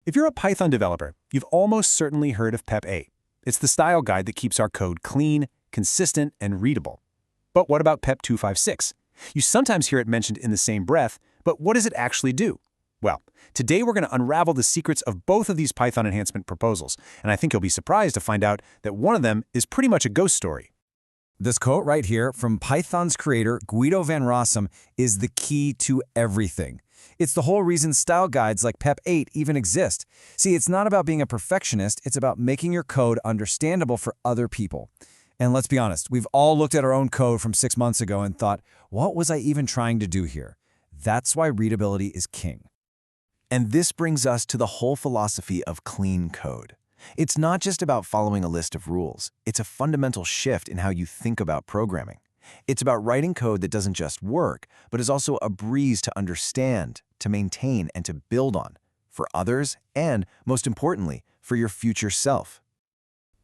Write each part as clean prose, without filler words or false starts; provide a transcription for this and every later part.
If you're a Python developer, you've almost certainly heard of PEP 8. It's the style guide that keeps our code clean, consistent, and readable. But what about PEP 256? You sometimes hear it mentioned in the same breath, but what does it actually do? Well, today we're going to unravel the secrets of both of these Python enhancement proposals, and I think you'll be surprised to find out that one of them is pretty much a ghost story. This quote right here from Python's creator, Guido van Rossum, is the key to everything. It's the whole reason style guides like PEP 8 even exist. See, it's not about being a perfectionist, it's about making your code understandable for other people. And let's be honest, we've all looked at our own code from 6 months ago and thought, what was I even trying to do here? That's why readability is king. And this brings us to the whole philosophy of clean code. It's not just about following a list of rules. It's a fundamental shift in how you think about programming. It's about writing code that doesn't just work, but is also a breeze to understand, to maintain, and to build on, for others and, most importantly, for your future self.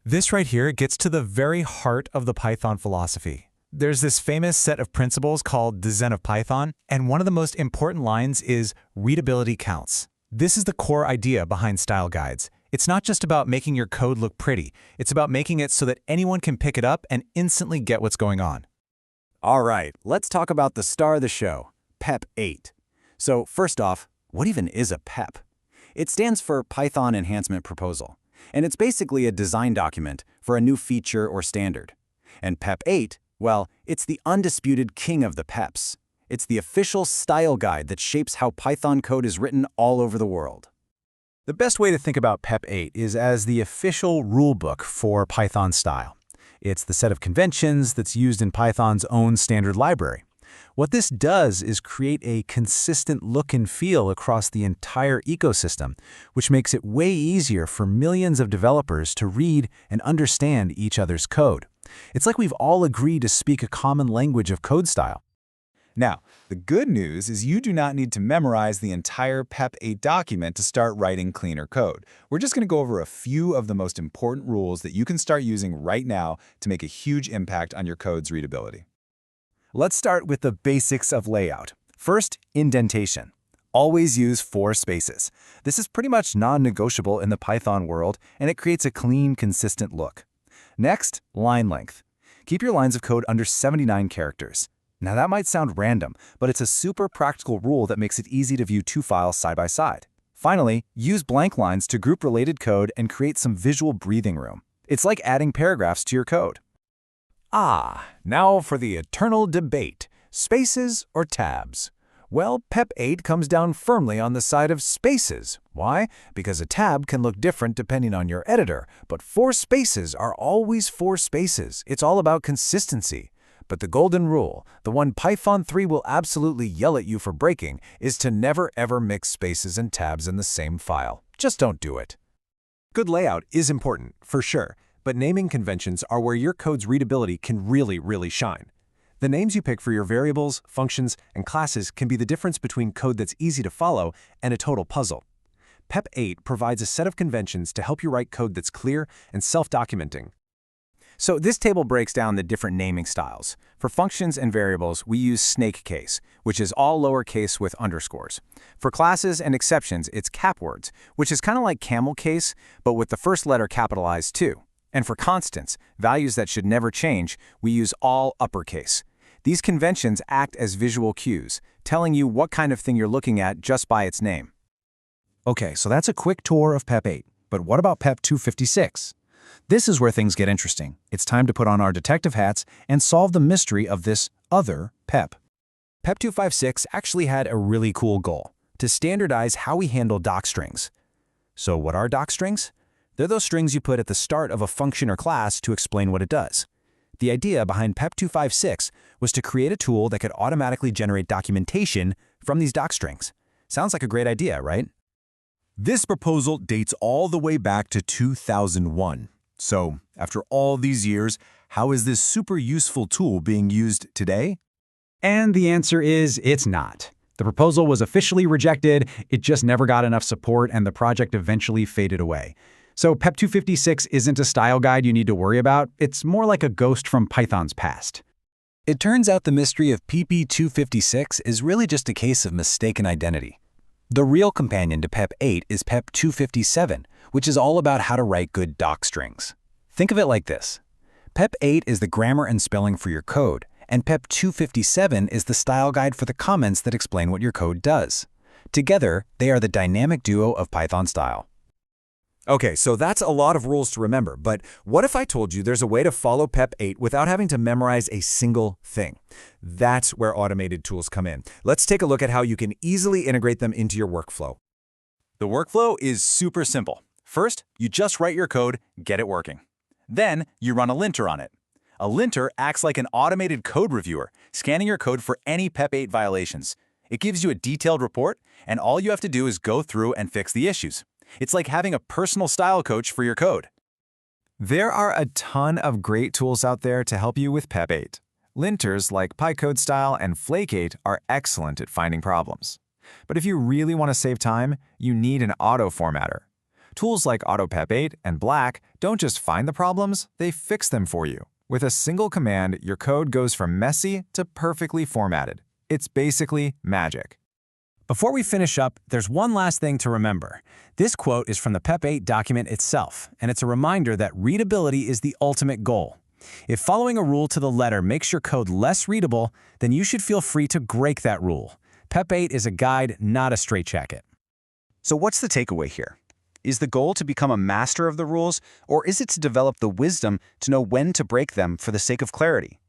This right here gets to the very heart of the Python philosophy. There's this famous set of principles called the Zen of Python, and one of the most important lines is readability counts. This is the core idea behind style guides. It's not just about making your code look pretty. It's about making it so that anyone can pick it up and instantly get what's going on. All right, let's talk about the star of the show, PEP 8. So first off, what even is a PEP? It stands for Python Enhancement Proposal, and it's basically a design document for a new feature or standard. And PEP 8, well, it's the undisputed king of the PEPs. It's the official style guide that shapes how Python code is written all over the world. The best way to think about PEP 8 is as the official rulebook for Python style. It's the set of conventions that's used in Python's own standard library. What this does is create a consistent look and feel across the entire ecosystem, which makes it way easier for millions of developers to read and understand each other's code. It's like we've all agreed to speak a common language of code style. Now, the good news is you do not need to memorize the entire PEP 8 document to start writing cleaner code. We're just going to go over a few of the most important rules that you can start using right now to make a huge impact on your code's readability. Let's start with the basics of layout. First, indentation. Always use 4 spaces. This is pretty much non-negotiable in the Python world, and it creates a clean, consistent look. Next, line length. Keep your lines of code under 79 characters. Now that might sound random, but it's a super practical rule that makes it easy to view 2 files side by side. Finally, use blank lines to group related code and create some visual breathing room. It's like adding paragraphs to your code. Now for the eternal debate, spaces or tabs? Well, PEP 8 comes down firmly on the side of spaces. Why? Because a tab can look different depending on your editor, but 4 spaces are always 4 spaces. It's all about consistency. But the golden rule, the one Python 3 will absolutely yell at you for breaking, is to never ever mix spaces and tabs in the same file. Just don't do it. Good layout is important, for sure, but naming conventions are where your code's readability can really shine. The names you pick for your variables, functions, and classes can be the difference between code that's easy to follow and a total puzzle. PEP 8 provides a set of conventions to help you write code that's clear and self-documenting. So this table breaks down the different naming styles. For functions and variables, we use snake case, which is all lowercase with underscores. For classes and exceptions, it's cap words, which is kind of like camel case, but with the first letter capitalized too. And for constants, values that should never change, we use all uppercase. These conventions act as visual cues, telling you what kind of thing you're looking at just by its name. Okay, so that's a quick tour of PEP 8, but what about PEP 256? This is where things get interesting. It's time to put on our detective hats and solve the mystery of this other PEP. PEP 256 actually had a really cool goal, to standardize how we handle docstrings. So what are docstrings? They're those strings you put at the start of a function or class to explain what it does. The idea behind PEP 256 was to create a tool that could automatically generate documentation from these docstrings. Sounds like a great idea, right? This proposal dates all the way back to 2001. So, after all these years, how is this super useful tool being used today? And the answer is it's not. The proposal was officially rejected, it just never got enough support, and the project eventually faded away. So PEP 256 isn't a style guide you need to worry about, it's more like a ghost from Python's past. It turns out the mystery of PEP 256 is really just a case of mistaken identity. The real companion to PEP 8 is PEP 257, which is all about how to write good doc strings. Think of it like this. PEP 8 is the grammar and spelling for your code, and PEP 257 is the style guide for the comments that explain what your code does. Together, they are the dynamic duo of Python style. Okay, so that's a lot of rules to remember, but what if I told you there's a way to follow PEP 8 without having to memorize a single thing? That's where automated tools come in. Let's take a look at how you can easily integrate them into your workflow. The workflow is super simple. First, you just write your code, get it working. Then, you run a linter on it. A linter acts like an automated code reviewer, scanning your code for any PEP 8 violations. It gives you a detailed report, and all you have to do is go through and fix the issues. It's like having a personal style coach for your code. There are a ton of great tools out there to help you with PEP 8. Linters like PyCodeStyle and Flake8 are excellent at finding problems. But if you really want to save time, you need an auto formatter. Tools like AutoPEP8 and Black don't just find the problems, they fix them for you. With a single command, your code goes from messy to perfectly formatted. It's basically magic. Before we finish up, there's one last thing to remember. This quote is from the PEP 8 document itself, and it's a reminder that readability is the ultimate goal. If following a rule to the letter makes your code less readable, then you should feel free to break that rule. PEP 8 is a guide, not a straitjacket. So what's the takeaway here? Is the goal to become a master of the rules, or is it to develop the wisdom to know when to break them for the sake of clarity?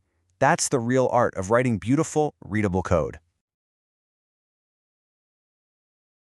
That's the real art of writing beautiful, readable code.